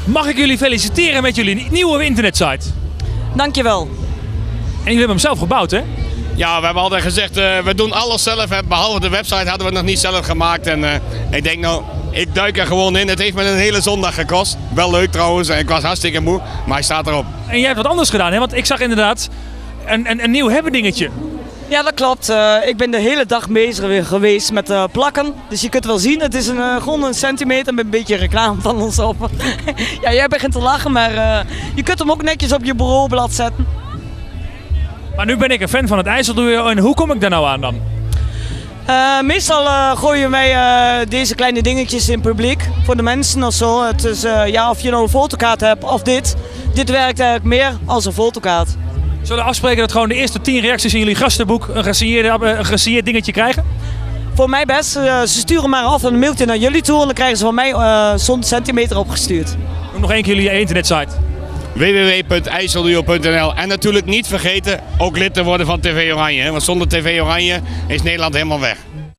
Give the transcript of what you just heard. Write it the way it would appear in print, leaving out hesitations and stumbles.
Mag ik jullie feliciteren met jullie nieuwe internetsite? Dankjewel. En jullie hebben hem zelf gebouwd, hè? Ja, we hebben altijd gezegd, we doen alles zelf. Behalve de website hadden we nog niet zelf gemaakt. En ik denk nou, ik duik er gewoon in. Het heeft me een hele zondag gekost. Wel leuk trouwens, ik was hartstikke moe, maar hij staat erop. En jij hebt wat anders gedaan, hè? Want ik zag inderdaad een nieuw hebben dingetje. Ja, dat klopt. Ik ben de hele dag bezig geweest met plakken. Dus je kunt wel zien, het is gewoon een centimeter met een beetje reclame van ons op. Ja, jij begint te lachen, maar je kunt hem ook netjes op je bureaublad zetten. Maar nu ben ik een fan van het IJsselduo en hoe kom ik daar nou aan dan? Meestal gooien wij deze kleine dingetjes in publiek voor de mensen of zo. Het is, of je nou een fotokaart hebt of dit. Dit werkt eigenlijk meer als een fotokaart. Zullen we afspreken dat gewoon de eerste 10 reacties in jullie gastenboek een gesigneerd dingetje krijgen? Voor mij best. Ze sturen maar af een mailtje naar jullie toe en dan krijgen ze van mij zo'n centimeter opgestuurd. Nog één keer jullie internetsite. www.ijsselduo.nl. En natuurlijk niet vergeten ook lid te worden van TV Oranje. Want zonder TV Oranje is Nederland helemaal weg.